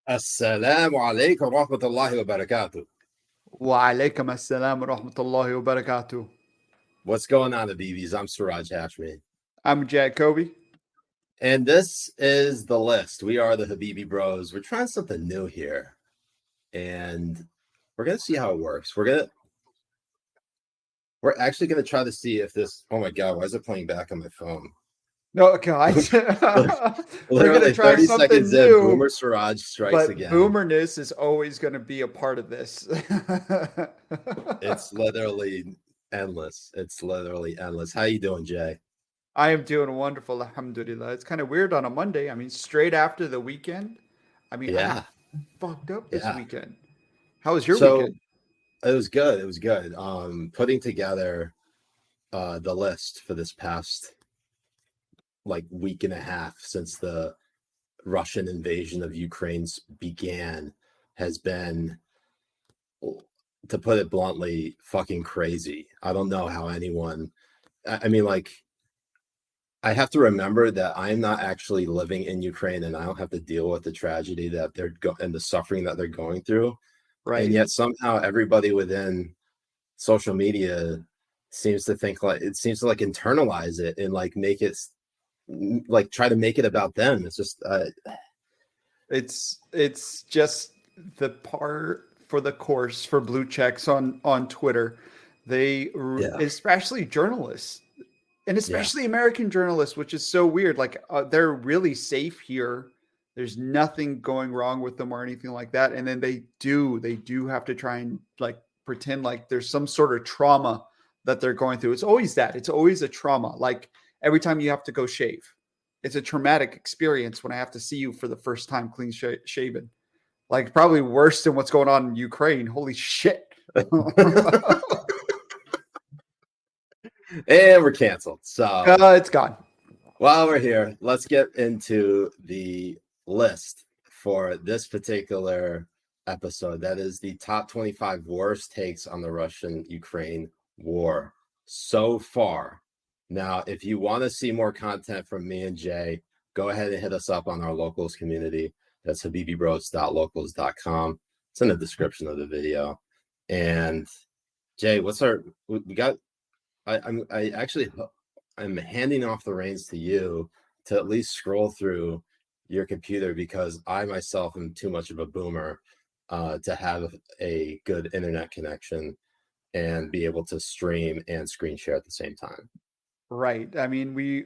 Assalamu alaikum wa rahmatullahi wa barakatuh. وعليكم السلام ورحمة الله وبركاته. What's going on, Habibis? I'm Siraj Hashmi. I'm Jay Kobbe. And this is the list. We are the Habibi Bros. We're trying something new here. And we're going to see how it works. We're actually going to try to see if this. Oh my God, why is it playing back on my phone? No, guys. We're going to try 30 something seconds in, new. Boomer Siraj strikes But again. boomerness is always going to be a part of this. It's literally endless. It's literally endless. How you doing, Jay? I am doing wonderful, alhamdulillah. It's kind of weird on a Monday. I mean, straight after the weekend. I mean, Yeah. I fucked up this Yeah. weekend. How was your So weekend? it was good. It was good. Putting together the list for this past week and a half since the Russian invasion of Ukraine began has been, to put it bluntly, fucking crazy. I don't know how anyone. I mean, I have to remember that I'm not actually living in Ukraine, and I don't have to deal with the tragedy that and the suffering that they're going through. Right. And yet somehow everybody within social media seems to think it seems to internalize it and make it try to make it about them. It's just it's just the par for the course for blue checks on Twitter. Especially journalists, and especially American journalists, which is so weird. They're really safe here. There's nothing going wrong with them or anything like that. And then they do have to try and pretend like there's some sort of trauma that they're going through. It's always that. It's always a trauma. Like every time you have to go shave, it's a traumatic experience when I have to see you for the first time clean shaven. Like probably worse than what's going on in Ukraine. Holy shit. And we're canceled. So it's gone. While we're here, let's get into the list for this particular episode. That is the top 25 worst takes on the Russian-Ukraine war so far. Now, if you want to see more content from me and Jay, go ahead and hit us up on our locals community. That's habibibros.locals.com. It's in the description of the video. And Jay, I'm handing off the reins to you to at least scroll through your computer, because I myself am too much of a boomer to have a good internet connection and be able to stream and screen share at the same time. Right. I mean, we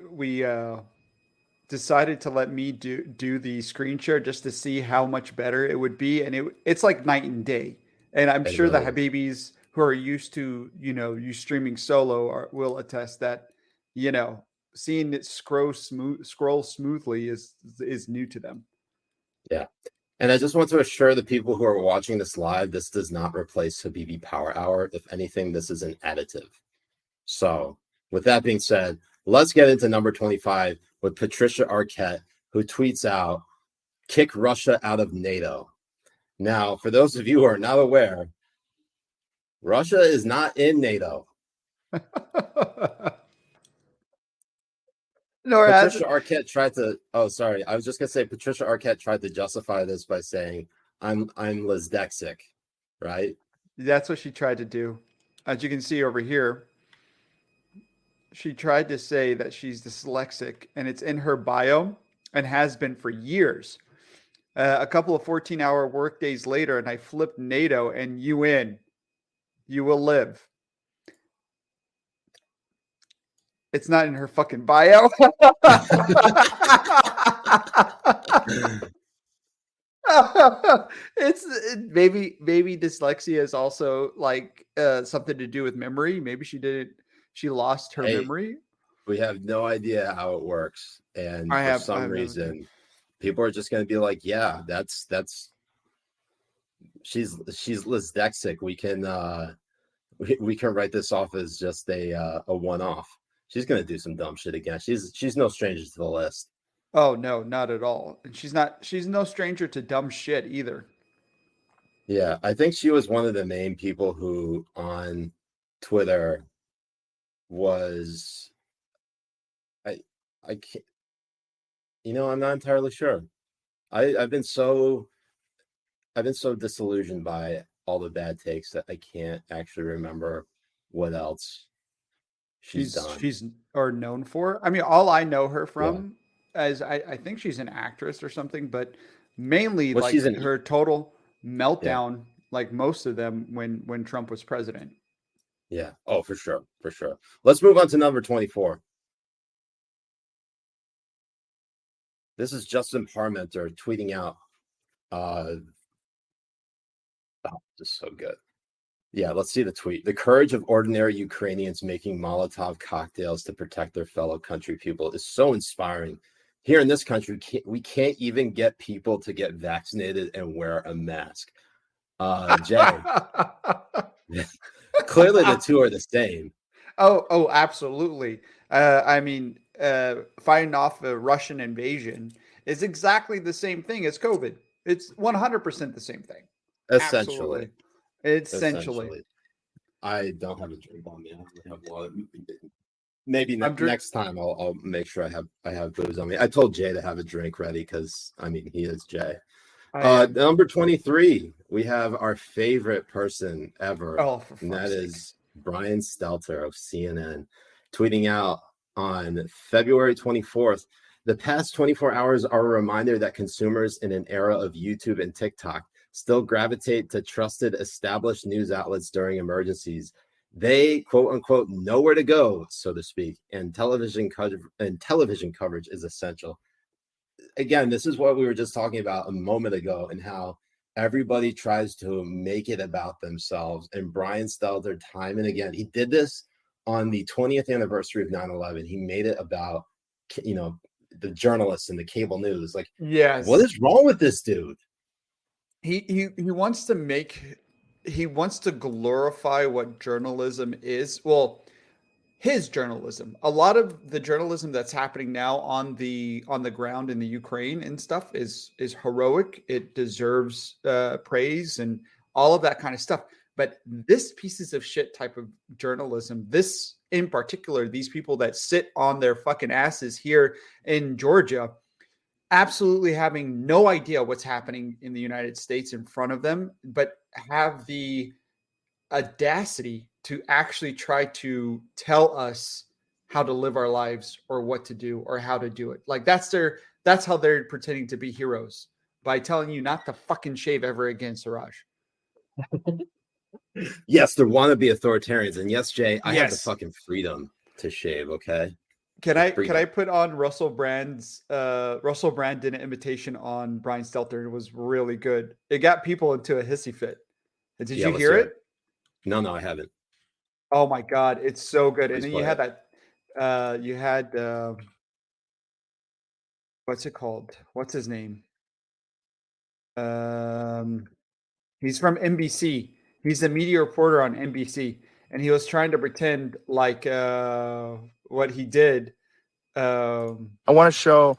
decided to let me do the screen share just to see how much better it would be, and it's like night and day. And I'm sure the Habibis who are used to you streaming solo will attest that seeing it scroll smoothly is new to them. Yeah. And I just want to assure the people who are watching this live, this does not replace Habibi Power Hour. If anything, this is an additive. So with that being said, let's get into number 25 with Patricia Arquette, who tweets out, "Kick Russia out of NATO." Now, for those of you who are not aware, Russia is not in NATO. Patricia Arquette tried to. Oh, sorry. I was just gonna say Patricia Arquette tried to justify this by saying, "I'm dyslexic," right? That's what she tried to do. As you can see over here, she tried to say that she's dyslexic, and it's in her bio and has been for years. A couple of 14-hour work days later, and I flipped NATO and UN. You will live. It's not in her fucking bio. It's maybe dyslexia is also something to do with memory. Maybe she lost her memory. We have no idea how it works, and for some reason people are just going to be like, yeah, that's she's dyslexic. We can write this off as just a one-off. She's going to do some dumb shit again. She's no stranger to the list. Oh no, not at all. And she's no stranger to dumb shit either. Yeah, I think she was one of the main people who on Twitter was I can't, I'm not entirely sure. I've been so I've been so disillusioned by all the bad takes that I can't actually remember what else she's done. she's or known for. I mean, all I know her Yeah. from as I think she's an actress or something, but mainly Well, she's like an her total yeah, meltdown, like most of them when Trump was president. yeah. Oh, for sure, for sure. Let's move on to number 24. This is Justin Parmenter tweeting out. Oh, just so good. Yeah, let's see the tweet. The courage of ordinary Ukrainians making Molotov cocktails to protect their fellow country people is so inspiring. Here in this country, we can't even get people to get vaccinated and wear a mask. Jay, clearly the two are the same. Oh, absolutely. I mean, fighting off a Russian invasion is exactly the same thing as COVID. It's 100% the same thing. Essentially, Absolutely. Essentially. essentially. I don't have a drink on me. I only have one. Maybe I'm dr- next time I'll make sure I have booze on me. I told Jay to have a drink ready because I mean he is Jay. I am. Number 23, we have our favorite person ever, Oh, for and that fuck's sake. is Brian Stelter of CNN, tweeting out on February 24th. The past 24 hours are a reminder that consumers in an era of YouTube and TikTok still gravitate to trusted established news outlets during emergencies. They quote unquote know where to go, so to speak, and television coverage is essential. Again, this is what we were just talking about a moment ago, and how everybody tries to make it about themselves. And Brian Stelter, time and again, he did this on the 20th anniversary of 9/11. He made it about, the journalists and the cable news. Like, what Yes. is wrong with this dude? He wants to glorify what journalism is. Well, his journalism. A lot of the journalism that's happening now on the ground in the Ukraine and stuff is heroic. It deserves praise and all of that kind of stuff. But this pieces of shit type of journalism, this in particular, these people that sit on their fucking asses here in Georgia, absolutely having no idea what's happening in the United States in front of them, but have the audacity to actually try to tell us how to live our lives or what to do or how to do it. Like that's how they're pretending to be heroes, by telling you not to fucking shave ever again, Siraj. Yes, there want to be authoritarians, and yes, Jay, I have the Yes. fucking freedom to shave. Okay, Can the I freedom. put on Russell Brand did an imitation on Brian Stelter. It was really good. It got people into a hissy fit. Did Yeah, you let's hear hear it? it. No, I haven't. Oh my god, it's so good. And Please then you play had it. what's it called? What's his name? Um, he's from NBC. He's a media reporter on NBC, and he was trying to pretend like what he did. I want to show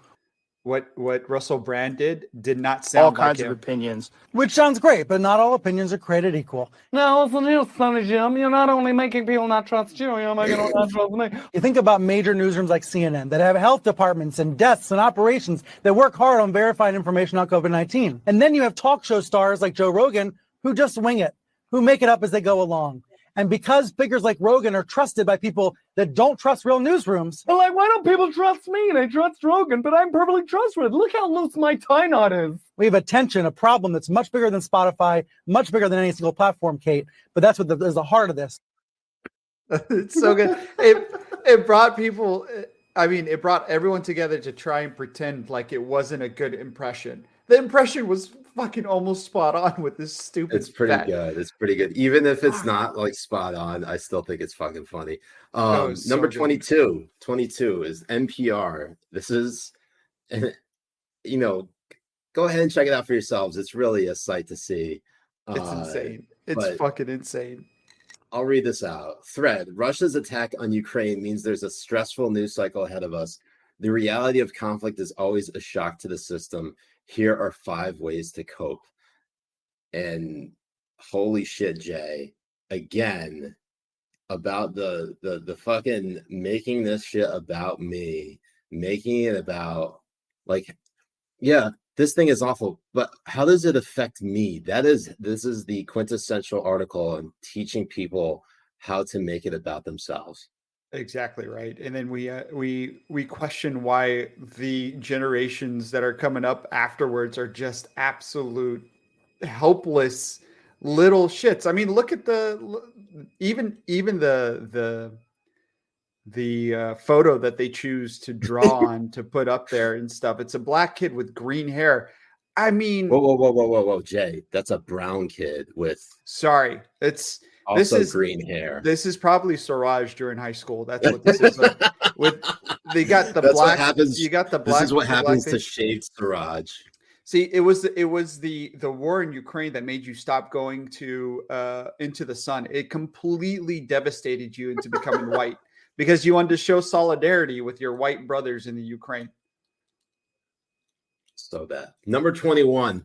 What Russell Brand did not all sound like kinds of him. opinions. Which sounds great, but not all opinions are created equal. No, listen here, Sonny Jim. You're not only making people not trust you, you're making them not trust me. You think about major newsrooms like CNN that have health departments and desks and operations that work hard on verifying information on COVID-19. And then you have talk show stars like Joe Rogan who just wing it, who make it up as they go along. And because figures like Rogan are trusted by people that don't trust real newsrooms, But like, why don't people trust me? They trust Rogan, but I'm perfectly trustworthy. Look how loose my tie knot is. we have a problem that's much bigger than Spotify, much bigger than any single platform, Kate. But that's what is the heart of this. It's so good. It brought people. I mean, it brought everyone together to try and pretend like it wasn't a good impression. The impression was fucking almost spot on with this stupid. It's pretty fat. good. It's pretty good. Even if it's not like spot on, I still think it's fucking funny. was Number so good. 22 is NPR. This is, go ahead and check it out for yourselves. It's really a sight to see. It's insane. It's but- fucking insane. I'll read this out. Thread: Russia's attack on Ukraine means there's a stressful news cycle ahead of us. The reality of conflict is always a shock to the system. Here are 5 ways to cope. And holy shit, Jay, again, about the fucking making this shit about me, making it about, like, yeah, this thing is awful, but how does it affect me? This is the quintessential article on teaching people how to make it about themselves. Exactly right. And then we question why the generations that are coming up afterwards are just absolute helpless little shits. I mean, look at even the photo that they choose to draw on to put up there and stuff. It's a black kid with green hair. I mean, Whoa, Jay, that's a brown kid with sorry, this also is green hair. This is probably Siraj during high school. That's what this is. With they got the That's black. what happens. You got the black. This is what the black happens thing. to shaved Siraj. See, it was the war in Ukraine that made you stop going to into the sun. It completely devastated you into becoming white because you wanted to show solidarity with your white brothers in the Ukraine. So bad. Number 21.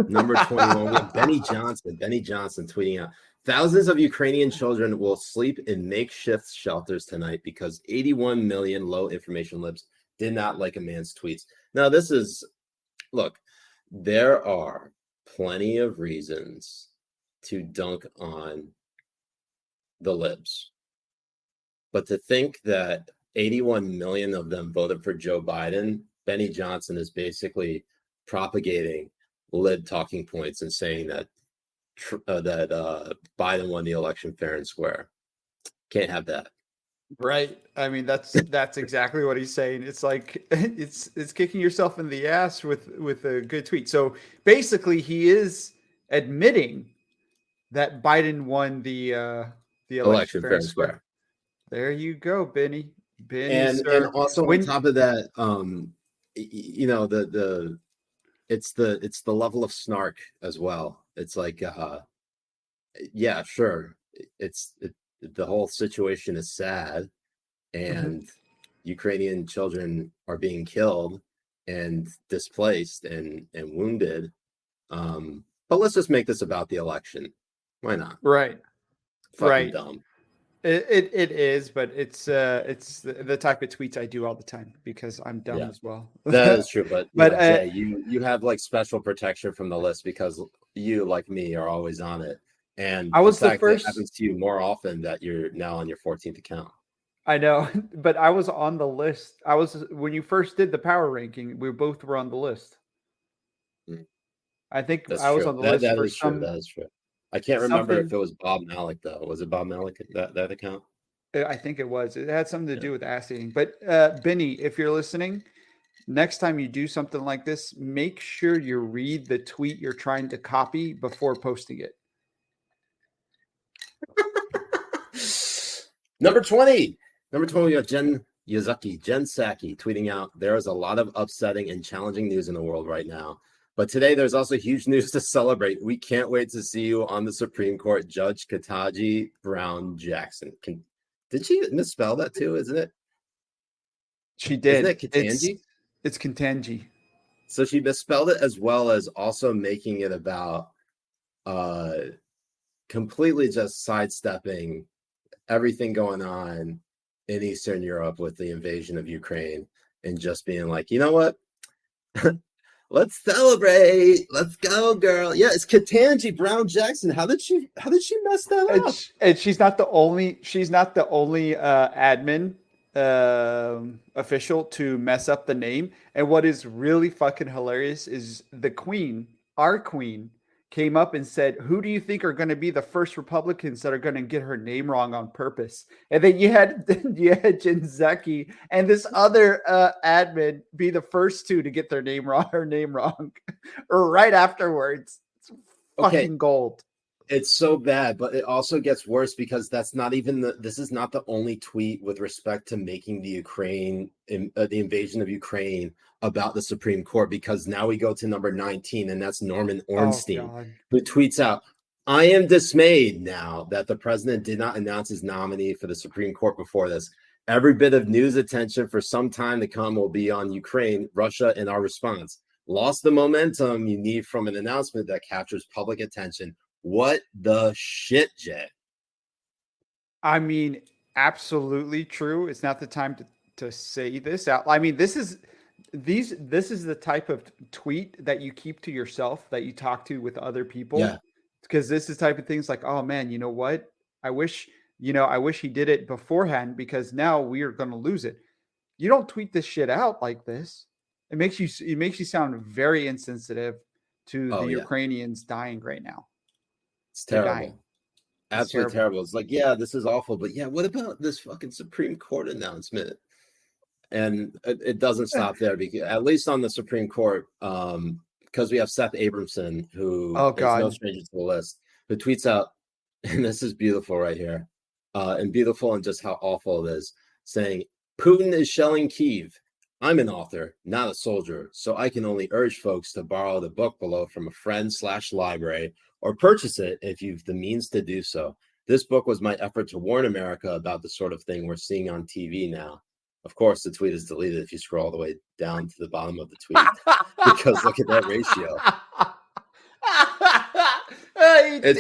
Number 21. We have Benny Johnson. Benny Johnson tweeting out, thousands of Ukrainian children will sleep in makeshift shelters tonight because 81 million low information libs did not like a man's tweets. Now, look, there are plenty of reasons to dunk on the libs. But to think that 81 million of them voted for Joe Biden, Benny Johnson is basically propagating lib talking points and saying that Biden won the election fair and square. Can't have that. Right. I mean, that's exactly what he's saying. It's like it's kicking yourself in the ass with a good tweet. So basically, he is admitting that Biden won the election fair and square. There you go, Benny. And also on top of that, you know, it's the level of snark as well. It's like, yeah, sure. The whole situation is sad, and Ukrainian children are being killed and displaced and wounded. But let's just make this about the election. Why not? Right. Fucking right. dumb. It is, but it's the type of tweets I do all the time because I'm dumb as well. That is true, but Jay, you have like special protection from the list because you, like me, are always on it. And I was the fact the first. that happens to you more often that you're now on your 14th account. I know, but I was on the list. I was when you first did the power ranking. We both were on the list. I think That's I was true. on the That list for is some. true. That is true. I can't remember if it was Bob Malik though. Was it Bob Malik that account? I think it was. It had something to do with ass eating. But Benny, if you're listening, next time you do something like this, make sure you read the tweet you're trying to copy before posting it. Number 20, we got Jen Psaki tweeting out, there is a lot of upsetting and challenging news in the world right now. But today there's also huge news to celebrate. We can't wait to see you on the Supreme Court, Judge Ketanji Brown Jackson. Did she misspell that too, isn't it? She did. Isn't it Ketanji? It's Ketanji. So she misspelled it as well as also making it about completely just sidestepping everything going on in Eastern Europe with the invasion of Ukraine and just being like, you know what? Let's celebrate. Let's go, girl. Yeah, it's Ketanji Brown Jackson. How did she mess that up? And she's not the only admin official to mess up the name. And what is really fucking hilarious is the queen, our queen, came up and said, who do you think are going to be the first Republicans that are going to get her name wrong on purpose? And then you had Jen Psaki and this other admin be the first two to get her name wrong or right afterwards. It's fucking gold. It's so bad, but it also gets worse because that's not even this is not the only tweet with respect to making the invasion of Ukraine about the Supreme Court, because now we go to number 19, and that's Norman Ornstein, who tweets out, I am dismayed now that the president did not announce his nominee for the Supreme Court before this. Every bit of news attention for some time to come will be on Ukraine, Russia, and our response. Lost the momentum you need from an announcement that captures public attention. What the shit, Jay? I mean, absolutely true. It's not the time to say this out. I mean, this is this is the type of tweet that you keep to yourself, that you talk to with other people. Yeah. Because this is type of things like, oh man, you know what? I wish he did it beforehand, because now we are going to lose it. You don't tweet this shit out like this. It makes you sound very insensitive to the Ukrainians dying right now. It's terrible. Absolutely terrible. It's like, yeah, this is awful, but yeah, what about this fucking Supreme Court announcement? And it doesn't stop there, because at least on the Supreme Court, because we have Seth Abramson, who is no stranger to the list, who tweets out, and this is beautiful right here, and beautiful in just how awful it is, saying, Putin is shelling Kyiv. I'm an author, not a soldier, so I can only urge folks to borrow the book below from a friend/library or purchase it if you've the means to do so. This book was my effort to warn America about the sort of thing we're seeing on TV now. Of course, the tweet is deleted if you scroll all the way down to the bottom of the tweet, because look at that ratio.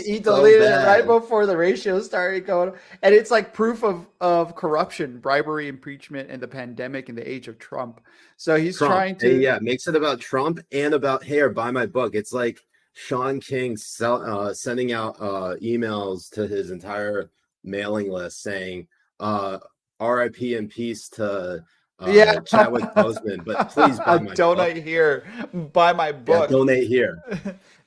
He deleted it right before the ratio started going, and it's like proof of corruption, bribery, impeachment, and the pandemic in the age of Trump. So he's trying to makes it about Trump and about, hey, buy my book. It's like Sean King sending out emails to his entire mailing list saying, R.I.P. and peace to Chadwick Boseman, but please buy my donate book. Here, buy my book. Yeah, donate here.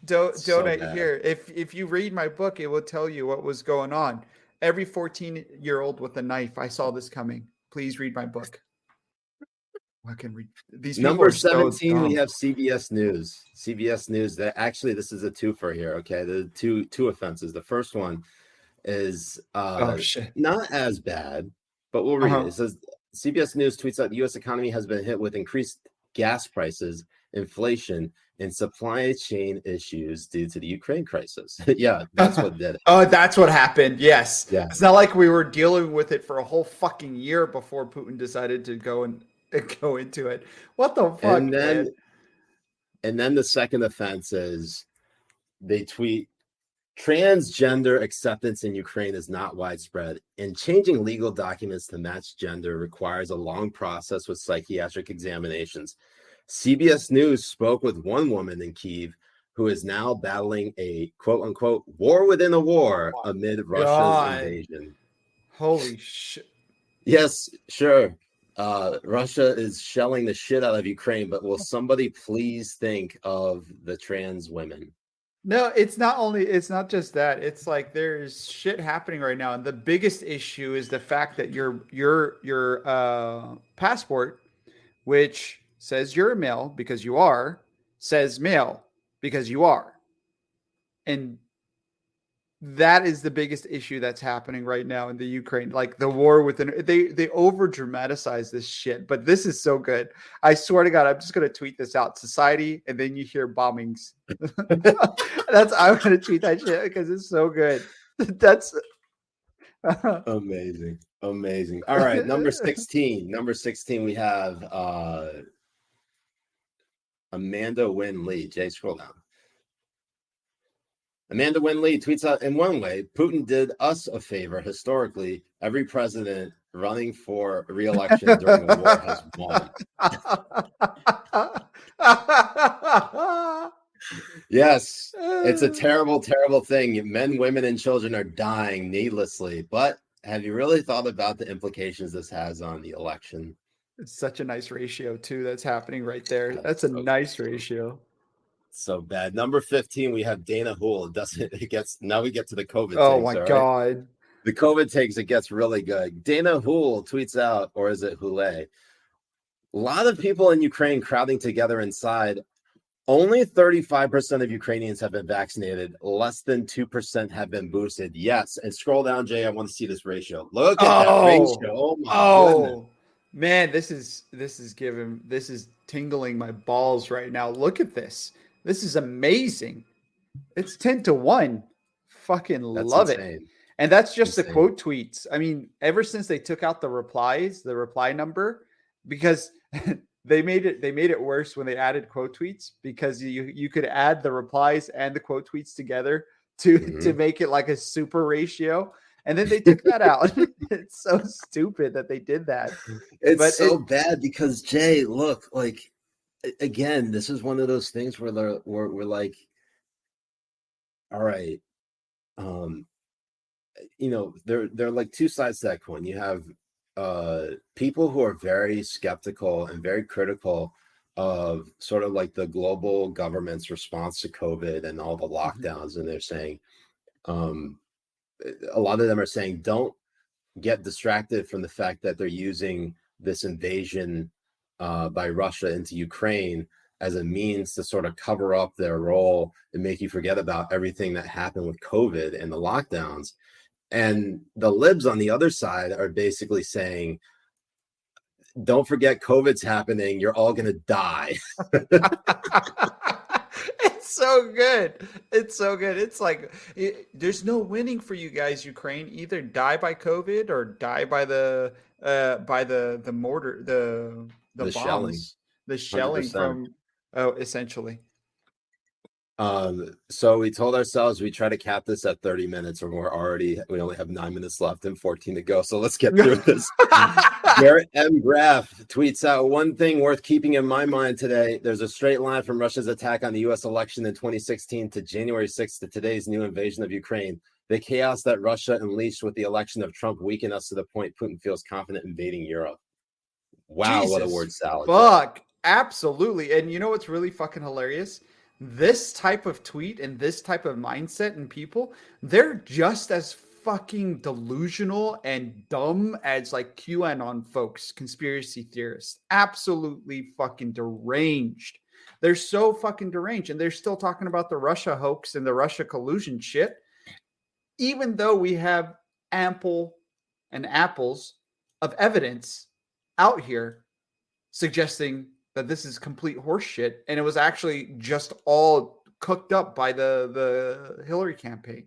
Donate here. If you read my book, it will tell you what was going on. Every 14-year-old with a knife, I saw this coming. Please read my book. I can read these. Number 17, we have CBS News. CBS News. That actually, this is a twofer here. Okay, the two offenses. The first one is not as bad, but we'll read it. It says CBS News tweets out the U.S. economy has been hit with increased gas prices, inflation, and supply chain issues due to the Ukraine crisis. Yeah, that's what did it. Oh, that's what happened. Yes. Yeah. It's not like we were dealing with it for a whole fucking year before Putin decided to go into it. What the fuck? And then the second offense is they tweet, transgender acceptance in Ukraine is not widespread, and changing legal documents to match gender requires a long process with psychiatric examinations. CBS News spoke with one woman in Kyiv who is now battling a quote-unquote war within a war amid Russia's invasion. Holy shit. Yes, sure. Russia is shelling the shit out of Ukraine, but will somebody please think of the trans women? No, it's not just that. It's like there's shit happening right now, and the biggest issue is the fact that your passport, which says you're a male because you are, says male because you are, and that is the biggest issue that's happening right now in the Ukraine. Like the war they over dramatize this shit, but this is so good. I swear to God, I'm just going to tweet this out. Society. And then you hear bombings. I'm going to tweet that shit because it's so good. That's amazing. Amazing. All right. Number 16, we have, Amanda Wynn Lee. Jay, scroll down. Amanda Wynn Lee tweets out, in one way, Putin did us a favor. Historically, every president running for re-election during a war has won. Yes, it's a terrible, terrible thing. Men, women, and children are dying needlessly. But have you really thought about the implications this has on the election? It's such a nice ratio, too, that's happening right there. That's a nice ratio. So bad. Number 15, we have Dana Houle. Now we get to the COVID. Oh my God. The COVID takes, it gets really good. Dana Houle tweets out, or is it Houle? A lot of people in Ukraine crowding together inside. Only 35% of Ukrainians have been vaccinated. Less than 2% have been boosted. Yes. And scroll down, Jay. I want to see this ratio. Look at that ratio. Oh my goodness. Man, this is tingling my balls right now. Look at this. This is amazing. It's 10-1. Fucking love it. And that's just the quote tweets. I mean, ever since they took out the reply number, because they made it worse when they added quote tweets, because you could add the replies and the quote tweets together to make it like a super ratio. And then they took that out. It's so stupid that they did that. It's bad because, Jay, look, like again, this is one of those things where we're like, all right, there are like two sides to that coin. You have people who are very skeptical and very critical of sort of like the global government's response to COVID and all the lockdowns, and they're saying, a lot of them are saying, don't get distracted from the fact that they're using this invasion by Russia into Ukraine as a means to sort of cover up their role and make you forget about everything that happened with COVID and the lockdowns. And the libs on the other side are basically saying, don't forget COVID's happening. You're all going to die. It's so good. It's so good. It's like there's no winning for you guys, Ukraine. Either die by COVID or die by the mortar, the bombs, shelling. the shelling 100%. from essentially. So we told ourselves we try to cap this at 30 minutes, or we only have 9 minutes left and 14 to go. So let's get through this. Garrett M. Graff tweets out, one thing worth keeping in my mind today: there's a straight line from Russia's attack on the U.S. election in 2016 to January 6th to today's new invasion of Ukraine. The chaos that Russia unleashed with the election of Trump weakened us to the point Putin feels confident invading Europe. Wow, Jesus, what a word salad. Fuck, absolutely. And you know what's really fucking hilarious? This type of tweet and this type of mindset in people, they're just as fucking delusional and dumb as like QAnon folks, conspiracy theorists. Absolutely fucking deranged. They're so fucking deranged, and they're still talking about the Russia hoax and the Russia collusion shit, even though we have ample and apples of evidence out here suggesting that this is complete horseshit, and it was actually just all cooked up by the Hillary campaign.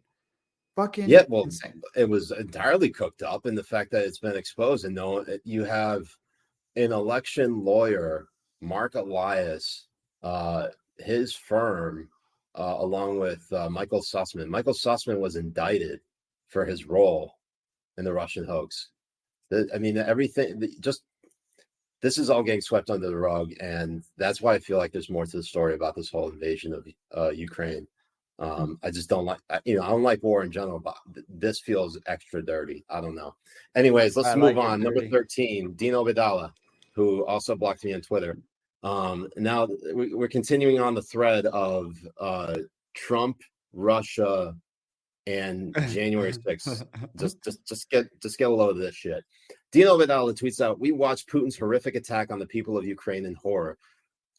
Fucking insane. It was entirely cooked up in the fact that it's been exposed. And you have an election lawyer, Mark Elias, his firm, along with Michael Sussman. Michael Sussman was indicted for his role in the Russian hoax. Everything this is all getting swept under the rug, and that's why I feel like there's more to the story about this whole invasion of Ukraine. I just don't like, I don't like war in general, but this feels extra dirty. I don't know. Anyways, let's move on. Number 13, Dino Vidala, who also blocked me on Twitter. Now we're continuing on the thread of Trump, Russia, and January 6th. just get a load of this shit. Dino Vidala tweets out, we watched Putin's horrific attack on the people of Ukraine in horror.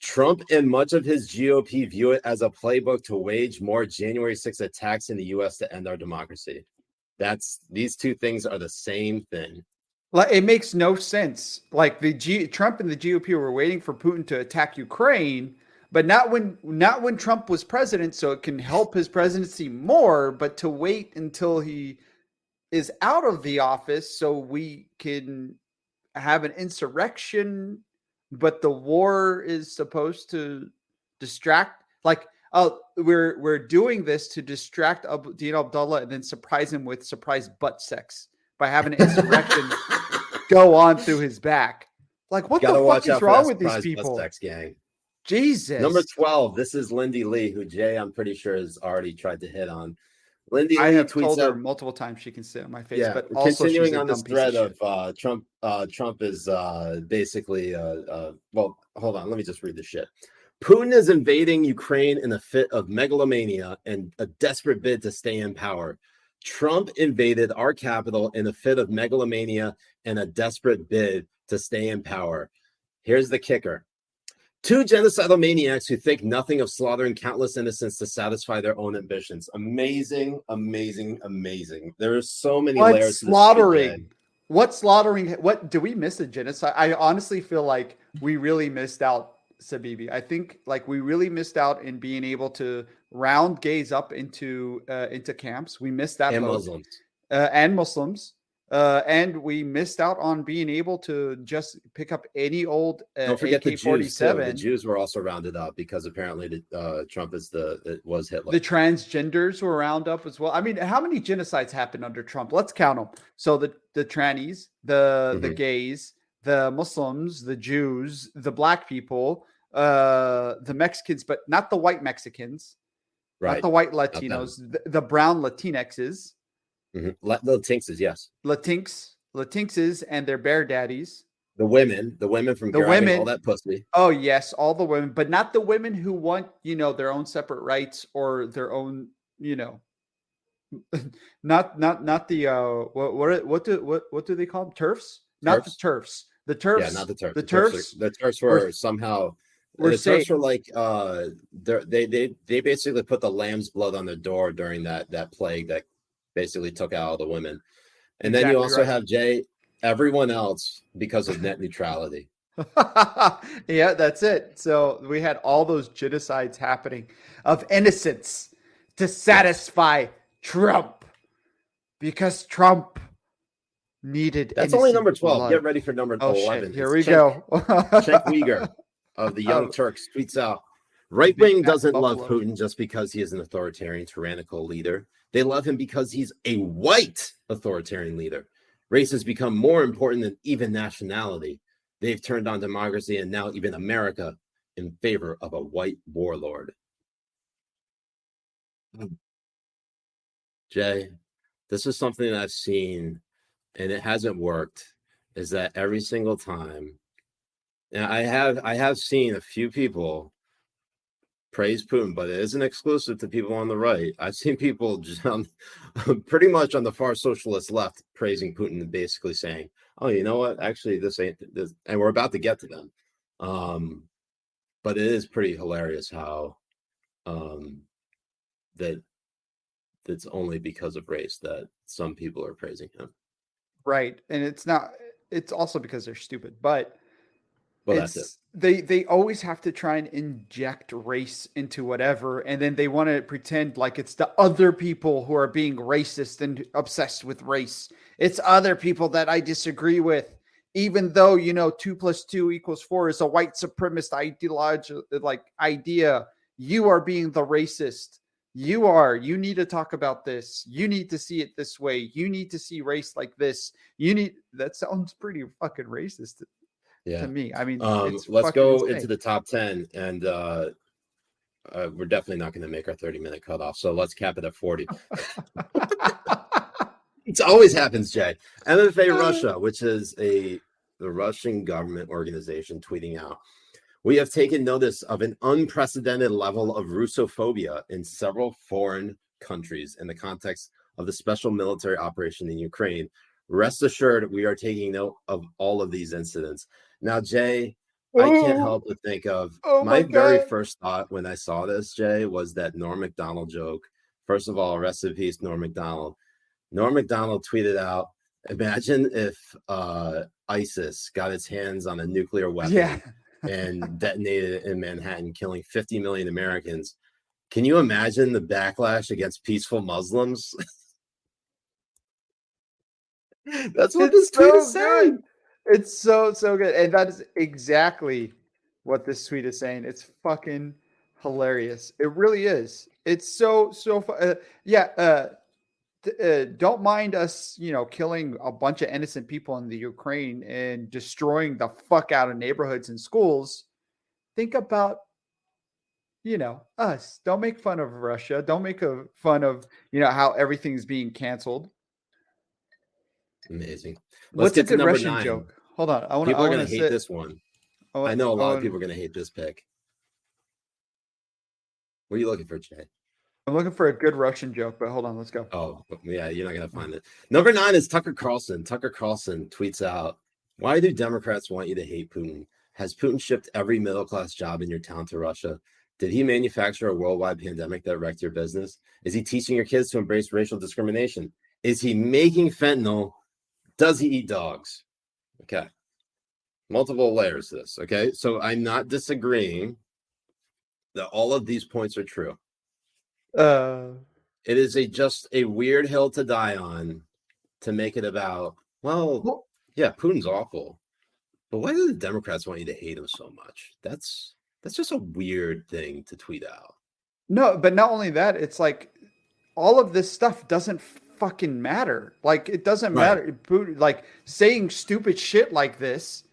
Trump and much of his GOP view it as a playbook to wage more January 6th attacks in the U.S. to end our democracy. These two things are the same thing. Like, it makes no sense. Like Trump and the GOP were waiting for Putin to attack Ukraine, but not when Trump was president, so it can help his presidency more, but to wait until he is out of the office so we can have an insurrection, but the war is supposed to distract. Like, oh, we're doing this to distract Dino Abdullah and then surprise him with surprise butt sex by having an insurrection go on through his back. Like, what the fuck is wrong with these people? Sex gang. Jesus. Number 12. This is Lindy Lee, who Jay, I'm pretty sure, has already tried to hit on. Lindy I Lee have tweets told her out, multiple times she can sit on my face, yeah, but also continuing on this thread of Trump. Trump is basically well, hold on, let me just read this shit. Putin is invading Ukraine in a fit of megalomania and a desperate bid to stay in power. Trump invaded our capital in a fit of megalomania and a desperate bid to stay in power. Here's the kicker. Two genocidal maniacs who think nothing of slaughtering countless innocents to satisfy their own ambitions. Amazing, amazing, amazing. There are so many layers to slaughtering. What slaughtering? What do we miss a genocide? I honestly feel like we really missed out, Habibi. I think like we really missed out in being able to round gays up into camps. We missed that. And Muslims. And Muslims. And we missed out on being able to just pick up any old Don't forget AK-47. the Jews too. The Jews were also rounded up because apparently Trump was Hitler. The transgenders were rounded up as well. I mean, how many genocides happened under Trump? Let's count them. So the trannies, the gays, the Muslims, the Jews, the black people, the Mexicans, but not the white Mexicans, Right. not the white Not them. Latinos, the brown Latinxes, The Tinxes, yes. Latinxes, and their bear daddies. The women from The grabbing women. all that pussy. Oh yes, all the women, but not the women who want, their own separate rights or their own, not the what do they call them? TERFs? Not the TERFs. The TERFs. Yeah, not the TERFs. The TERFs. The TERFs were somehow. The TERFs were like they basically put the lamb's blood on their door during that plague that basically took out all the women, and then you also have everyone else because of net neutrality. Yeah, that's it. So we had all those genocides happening of innocents to satisfy Trump because Trump needed. That's only number 12. blood. Get ready for number 11. Here we go. Cenk Uygur of the Young Turks tweets out, right wing doesn't love Putin just because he is an authoritarian, tyrannical leader. They love him because he's a white authoritarian leader. Race has become more important than even nationality. They've turned on democracy and now even America in favor of a white warlord. Jay, this is something that I've seen and it hasn't worked, is that every single time, and I have seen a few people praise Putin, but it isn't exclusive to people on the right. I've seen people just pretty much on the far socialist left praising Putin and basically saying, oh, you know what? Actually, this ain't this, and we're about to get to them. But it is pretty hilarious how that it's only because of race that some people are praising him. Right. And it's also because they're stupid, but that's it. They always have to try and inject race into whatever, and then they want to pretend like it's the other people who are being racist and obsessed with race. It's other people that I disagree with, even though 2 + 2 = 4 is a white supremacist idea. You are being the racist. You need to talk about this. You need to see it this way. You need to see race like this. That sounds pretty fucking racist. Yeah. To me, I mean, let's go into the top 10, and we're definitely not going to make our 30-minute cutoff. So let's cap it at 40. It always happens, Jay. MFA Russia, which is the Russian government organization, tweeting out, we have taken notice of an unprecedented level of Russophobia in several foreign countries in the context of the special military operation in Ukraine. Rest assured, we are taking note of all of these incidents. Now, Jay, I can't help but think of my very first thought when I saw this, Jay, was that Norm Macdonald joke. First of all, rest in peace, Norm Macdonald. Norm Macdonald tweeted out, imagine if ISIS got its hands on a nuclear weapon and detonated it in Manhattan, killing 50 million Americans. Can you imagine the backlash against peaceful Muslims? That's what this tweet is saying. It's so good, and that is exactly what this tweet is saying. It's fucking hilarious. It really is. It's so don't mind us, killing a bunch of innocent people in the Ukraine and destroying the fuck out of neighborhoods and schools. Think about, us. Don't make fun of Russia. Don't make fun of, how everything's being canceled. Amazing. What's a good Russian 9. Joke? Hold on. People are going to hate this one. I know a lot of people are going to hate this pick. What are you looking for, Jay? I'm looking for a good Russian joke, but hold on. Let's go. Oh, yeah. You're not going to find it. Number 9 is Tucker Carlson. Tucker Carlson tweets out, why do Democrats want you to hate Putin? Has Putin shipped every middle-class job in your town to Russia? Did he manufacture a worldwide pandemic that wrecked your business? Is he teaching your kids to embrace racial discrimination? Is he making fentanyl? Does he eat dogs? Okay. Multiple layers to this. Okay. So I'm not disagreeing that all of these points are true. It is just a weird hill to die on to make it about, yeah, Putin's awful. But why do the Democrats want you to hate him so much? That's just a weird thing to tweet out. No, but not only that, it's like all of this stuff doesn't fucking matter. Like, it doesn't matter. Like, saying stupid shit like this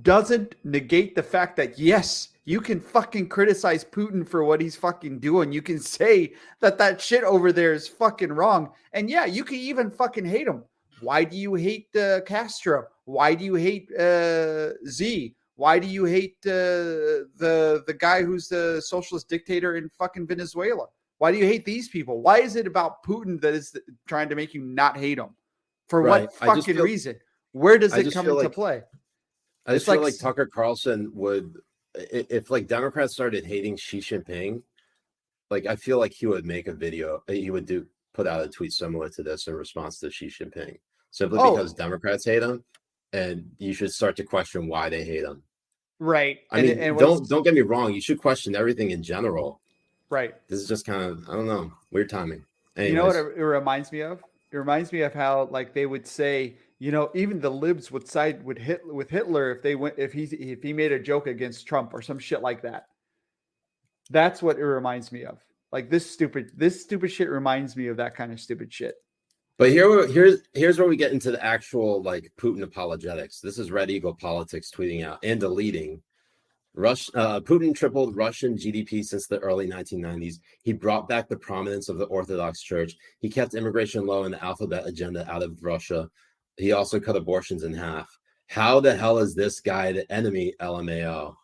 doesn't negate the fact that, yes, you can fucking criticize Putin for what he's fucking doing. You can say that shit over there is fucking wrong. And yeah, you can even fucking hate him. Why do you hate Castro? Why do you hate Z? Why do you hate the guy who's the socialist dictator in fucking Venezuela? Why do you hate these people? Why is it about Putin that is trying to make you not hate him? For Right. what fucking reason? Where does it come into play? I just feel like Tucker Carlson would, if like Democrats started hating Xi Jinping, like I feel like he would make a video. He would put out a tweet similar to this in response to Xi Jinping, simply because Democrats hate him, and you should start to question why they hate him. Right. I mean, don't get me wrong. You should question everything in general. Right. This is just kind of, I don't know, weird timing. Anyways. You know what it reminds me of? It reminds me of how like they would say, you know, even the libs would side with Hitler if he made a joke against Trump or some shit like that. That's what it reminds me of. Like this stupid shit reminds me of that kind of stupid shit. But here's where we get into the actual like Putin apologetics. This is Red Eagle Politics tweeting out and deleting. Putin tripled Russian GDP since the early 1990s. He brought back the prominence of the Orthodox Church. He kept immigration low and the alphabet agenda out of Russia. He also cut abortions in half. How the hell is this guy the enemy, LMAO?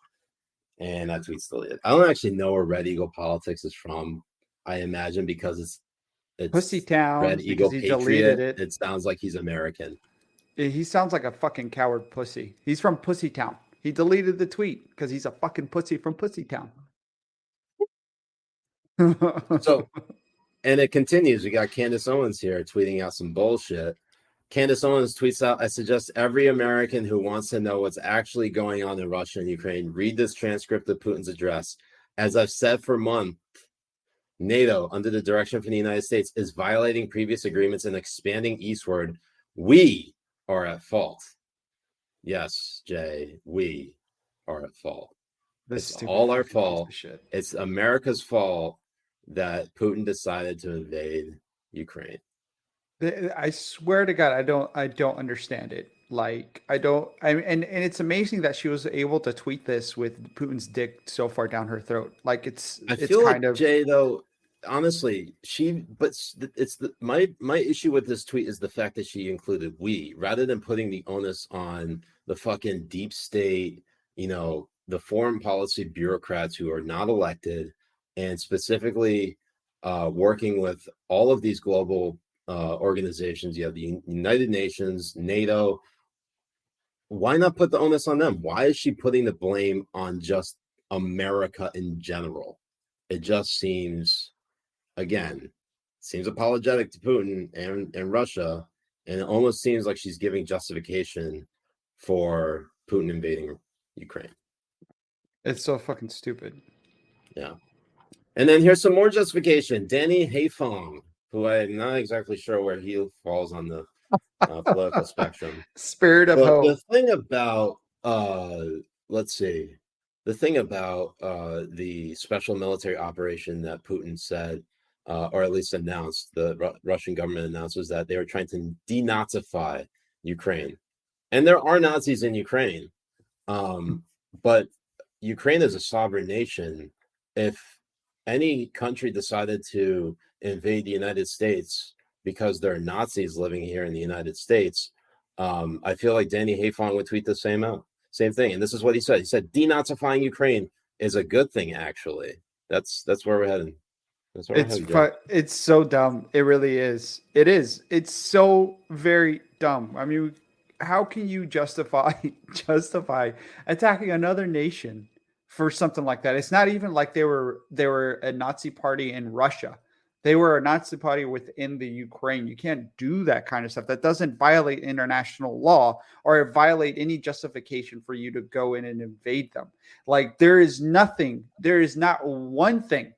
And that tweet's deleted. I don't actually know where Red Eagle Politics is from. I imagine because it's Pussy Town. Red Eagle he Patriot. deleted it. It sounds like he's American. He sounds like a fucking coward pussy. He's from Pussy Town. He deleted the tweet because he's a fucking pussy from Pussy Town. So, and it continues. We got Candace Owens here tweeting out some bullshit. Candace Owens tweets out, I suggest every American who wants to know what's actually going on in Russia and Ukraine, read this transcript of Putin's address. As I've said for months, NATO, under the direction from the United States, is violating previous agreements and expanding eastward. We are at fault. Yes, Jay, we are at fault. It's all our fault. It's America's fault that Putin decided to invade Ukraine. I swear to God, I don't understand it. Like and it's amazing that she was able to tweet this with Putin's dick so far down her throat. Like I feel kind of Jay though. Honestly, my issue with this tweet is the fact that she included we rather than putting the onus on the fucking deep state, you know, the foreign policy bureaucrats who are not elected, and specifically working with all of these global organizations. You have the United Nations, NATO. Why not put the onus on them? Why is she putting the blame on just America in general? It just seems, again, apologetic to Putin and Russia, and it almost seems like she's giving justification for Putin invading Ukraine. It's so fucking stupid. Yeah. And then here's some more justification. Danny Haifong, who I'm not exactly sure where he falls on the political spectrum. Spirit of hope. The thing about, the thing about the special military operation that Putin said, or at least announced, the Russian government announced, was that they were trying to denazify Ukraine. And there are Nazis in Ukraine, but Ukraine is a sovereign nation. If any country decided to invade the United States because there are Nazis living here in the United States, I feel like Danny Haifong would tweet the same thing. And this is what he said. He said, denazifying Ukraine is a good thing, actually. That's where we're heading. It's so dumb. It really is. It is. It's so very dumb. I mean, how can you justify attacking another nation for something like that? It's not even like they were a Nazi party in Russia. They were a Nazi party within the Ukraine. You can't do that kind of stuff. That doesn't violate international law or violate any justification for you to go in and invade them. Like there is not one thing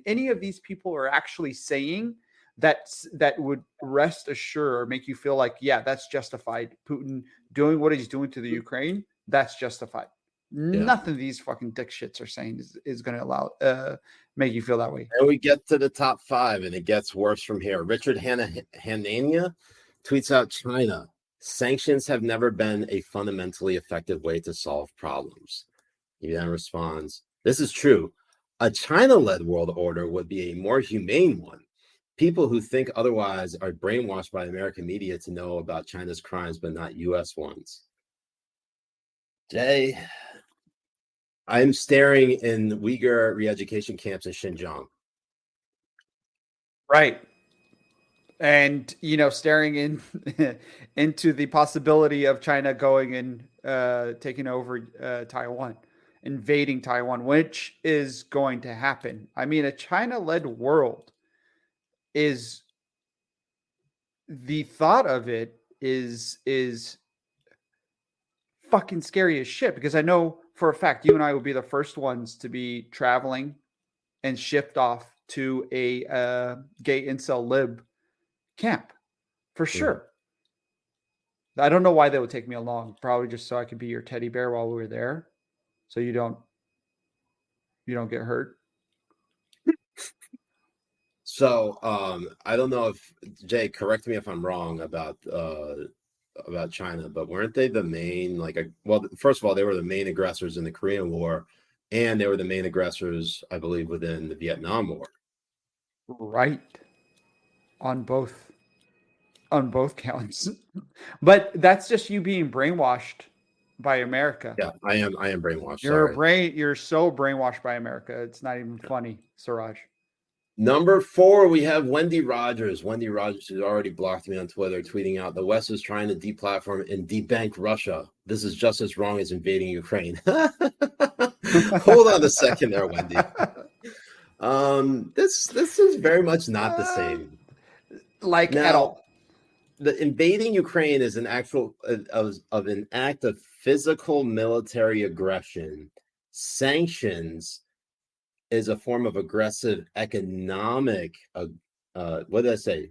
any of these people are actually saying that would rest assured or make you feel like, yeah, that's justified. Putin doing what he's doing to the Ukraine, that's justified. Yeah. Nothing these fucking dick shits are saying is going to allow make you feel that way. And we get to the top 5, and it gets worse from here. Richard Hanania tweets out China. Sanctions have never been a fundamentally effective way to solve problems. He then responds, this is true. A China-led world order would be a more humane one. People who think otherwise are brainwashed by American media to know about China's crimes, but not U.S. ones. Jay, I'm staring in Uyghur re-education camps in Xinjiang. Right. And, staring into the possibility of China going and taking over Taiwan, invading Taiwan, which is going to happen. I mean, a China-led world is, the thought of it is fucking scary as shit, because I know for a fact you and I will be the first ones to be traveling and shipped off to a gay incel lib camp for sure. I don't know why they would take me along. Probably just so I could be your teddy bear while we were there, so you don't get hurt. So I don't know if Jay, correct me if I'm wrong about China, but weren't they the main well, first of all, they were the main aggressors in the Korean War, and they were the main aggressors, I believe, within the Vietnam War. Right. On both counts. But that's just you being brainwashed by America. Yeah, I am brainwashed. You're so brainwashed by America. It's not even funny, Siraj. Number 4, we have Wendy Rogers. Wendy Rogers, who's already blocked me on Twitter, tweeting out, the West is trying to deplatform and debank Russia. This is just as wrong as invading Ukraine. Hold on a second there, Wendy. This is very much not the same. At all. The invading Ukraine is an actual of an act of physical military aggression. Sanctions is a form of aggressive economic. What did I say?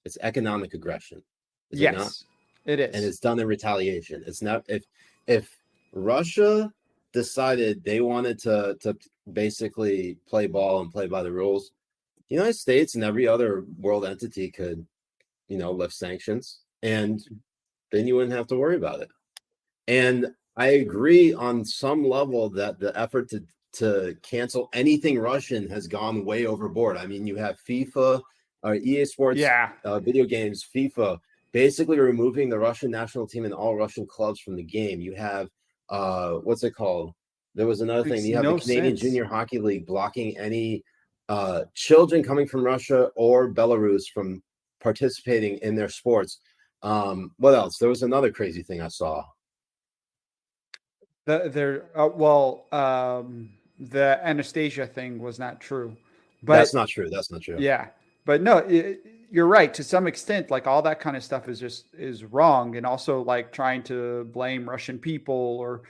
It's economic aggression. Yes, it is, and it's done in retaliation. It's not if Russia decided they wanted to basically play ball and play by the rules, the United States and every other world entity could, lift sanctions, and then you wouldn't have to worry about it. And I agree on some level that the effort to cancel anything Russian has gone way overboard. I mean, you have FIFA or EA Sports video games, FIFA, basically removing the Russian national team and all Russian clubs from the game. You have, what's it called? There was another thing. You have the Canadian Junior Hockey League blocking any children coming from Russia or Belarus from participating in their sports. What else? There was another crazy thing I saw. The Anastasia thing was not true. But that's not true. Yeah. But no, you're right. To some extent, all that kind of stuff is wrong. And also trying to blame Russian people or,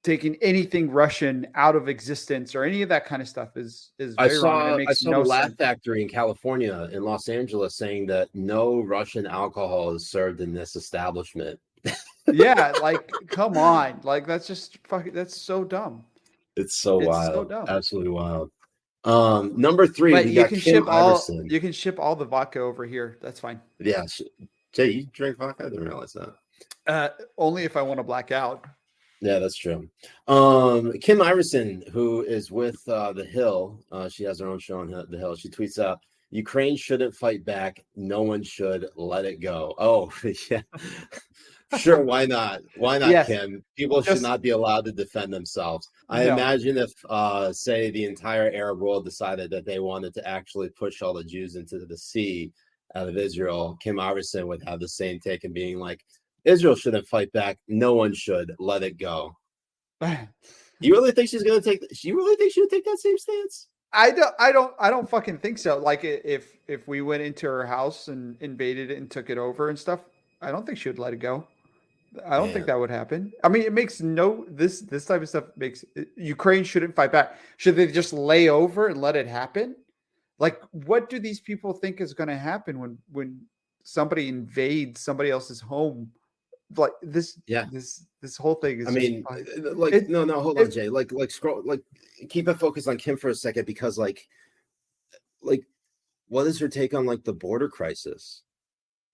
taking anything Russian out of existence or any of that kind of stuff is very wrong. I saw the Laugh Factory in California, in Los Angeles, saying that no Russian alcohol is served in this establishment. Yeah, come on. That's just fucking, that's so dumb. It's so wild. So dumb. Absolutely wild. Number 3, but you can ship Iverson. You can ship all the vodka over here. That's fine. Yeah. Jay, you drink vodka? I didn't realize that. Only if I want to black out. Yeah, that's true. Kim Iverson, who is with The Hill, she has her own show on The Hill. She tweets out, Ukraine shouldn't fight back. No one should let it go. Oh, yeah. Sure, why not? Why not, yes. Kim? People should not be allowed to defend themselves. I imagine if, say, the entire Arab world decided that they wanted to actually push all the Jews into the sea out of Israel, Kim Iverson would have the same take and being like, Israel shouldn't fight back. No one should. Let it go. You really think she's gonna take? You really think she would take that same stance? I don't fucking think so. If we went into her house and invaded it and took it over and stuff, I don't think she would let it go. I don't think that would happen. I mean, it makes this type of stuff makes Ukraine shouldn't fight back. Should they just lay over and let it happen? What do these people think is going to happen when somebody invades somebody else's home? This whole thing is. I mean, hold on, Jay. Scroll, keep it focused on Kim for a second, because what is her take on the border crisis?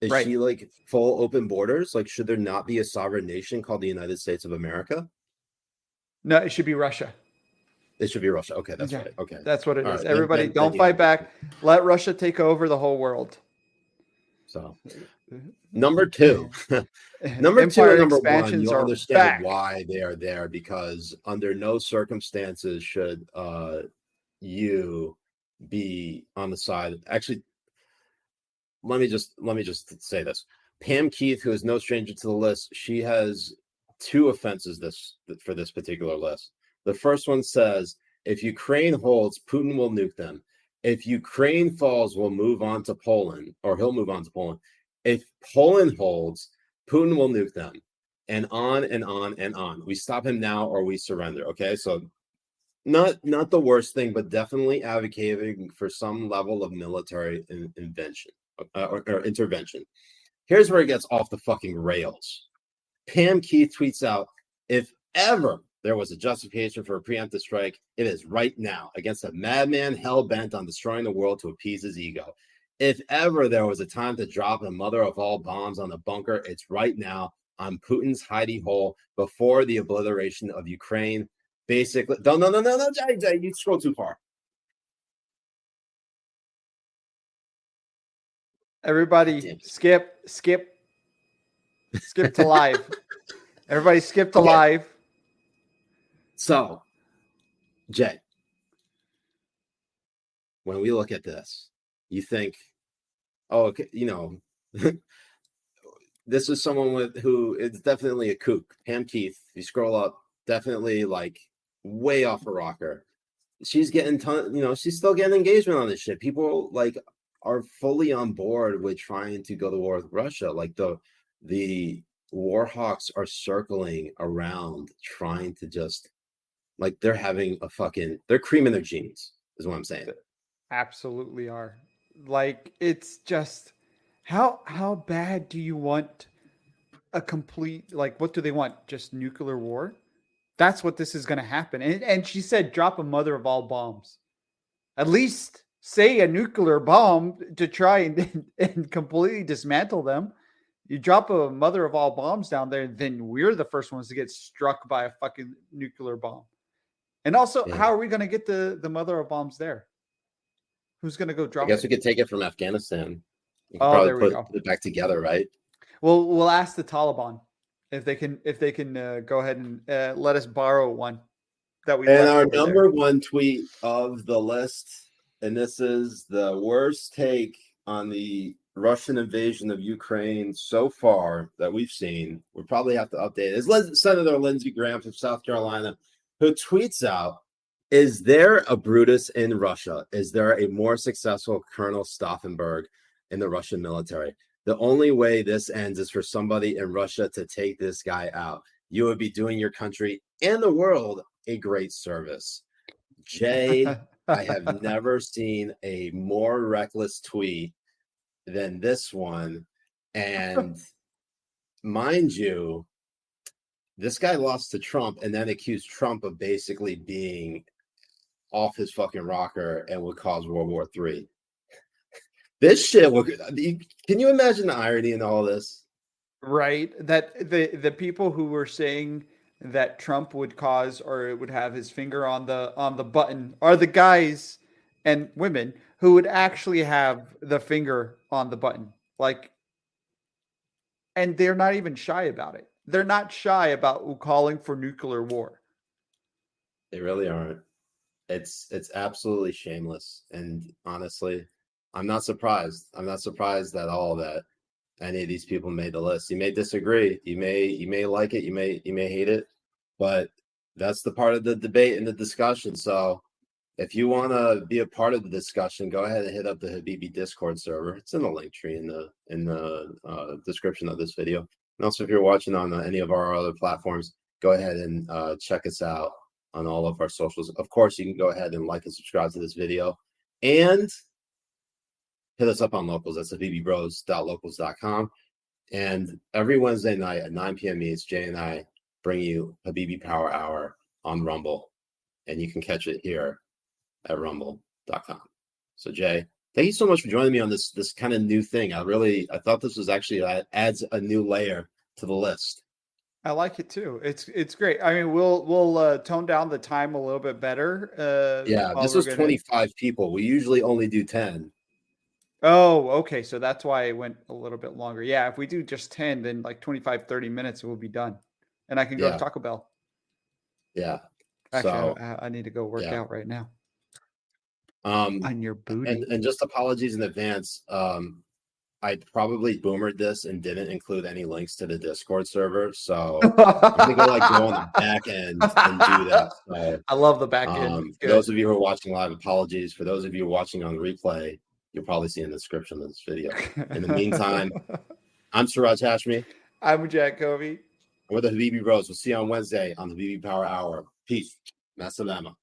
Is Right. she like full open borders? Like, should there not be a sovereign nation called the United States of America? No, it should be Russia. It should be Russia. Okay, that's Yeah, right. Okay, that's what it All is. right, Everybody, don't you fight have back. it. Let Russia take over the whole world. So, number two, number two, Empire and number one, expansions you'll are understand back. why they are there, because under no circumstances should you be on the side. Actually, let me just say this. Pam Keith, who is no stranger to the list, she has two offenses for this particular list. The first one says, if Ukraine holds, Putin will nuke them. If Ukraine falls, we'll move on to Poland, or he'll move on to Poland. If Poland holds, Putin will nuke them. And on and on and on. We stop him now or we surrender. Okay, so not the worst thing, but definitely advocating for some level of military invention or intervention. Here's where it gets off the fucking rails. Pam Keith tweets out, if ever there was a justification for a preemptive strike, it is right now against a madman hell-bent on destroying the world to appease his ego. If ever there was a time to drop the mother of all bombs on the bunker, it's right now on Putin's hidey hole before the obliteration of Ukraine. Basically, no, Jay, you scroll too far. Everybody, skip to live. Everybody, skip to live. So, Jay, when we look at this, you think, oh, okay, this is someone who is definitely a kook. Pam Keith, if you scroll up, definitely like way off a rocker. She's getting she's still getting engagement on this shit. People like are fully on board with trying to go to war with Russia. Like the war hawks are circling around trying to just like they're creaming their jeans is what I'm saying. Absolutely are. Like, it's just how bad do you want a complete, like, what do they want? Just nuclear war? That's what this is going to happen. And she said, drop a mother of all bombs. At least say a nuclear bomb to try and completely dismantle them. You drop a mother of all bombs down there, then we're the first ones to get struck by a fucking nuclear bomb. And also, how are we going to get the mother of bombs there? Who's going to go drop I guess it? we could take it from Afghanistan. You could there we probably go. put it back together, right? Well, we'll ask the Taliban if they can go ahead and let us borrow one that we. And our number one tweet of the list, and this is the worst take on the Russian invasion of Ukraine so far that we've seen. We'll probably have to update it. Is Senator Lindsey Graham from South Carolina, who tweets out, is there a Brutus in Russia? Is there a more successful Colonel Stauffenberg in the Russian military? The only way this ends is for somebody in Russia to take this guy out. You would be doing your country and the world a great service. Jay, I have never seen a more reckless tweet than this one. And mind you, this guy lost to Trump and then accused Trump of basically being off his fucking rocker and would cause World War III. This shit, can you imagine the irony in all this? Right. That the people who were saying that Trump would cause or would have his finger on the button are the guys and women who would actually have the finger on the button. Like, and they're not even shy about it. They're not shy about calling for nuclear war. They really aren't. It's absolutely shameless. And honestly, I'm not surprised. I'm not surprised at all that any of these people made the list. You may disagree. You may like it. You may hate it. But that's the part of the debate and the discussion. So if you want to be a part of the discussion, go ahead and hit up the Habibi Discord server. It's in the link tree in the description of this video. And also, if you're watching on any of our other platforms, go ahead and check us out on all of our socials. Of course, you can go ahead and like and subscribe to this video. And hit us up on Locals. That's habibibros.locals.com. And every Wednesday night at 9 p.m. East, Jay and I bring you Habibi Power Hour on Rumble. And you can catch it here at rumble.com. So, Jay, Thank you so much for joining me on this kind of new thing. I thought this was actually adds a new layer to the list. I like it too. It's great. I mean, we'll tone down the time a little bit better. Yeah, while this we're was 25 people. We usually only do 10. Oh, okay. So that's why it went a little bit longer. Yeah, if we do just 10, then like 25, 30 minutes, we'll be done. And I can go to Yeah. Taco Bell. Yeah. Actually, So I need to go work out right now. On your booty. and just apologies in advance. I probably boomered this and didn't include any links to the Discord server. So I'm gonna go on the back end and do that. So, I love the back end. For those of you who are watching live, apologies. For those of you watching on replay, you'll probably see in the description of this video. In the meantime, I'm Siraj Hashmi. I'm Jack Kobbe. We're the Habibi Bros. We'll see you on Wednesday on the Habibi Power Hour. Peace. Masalama.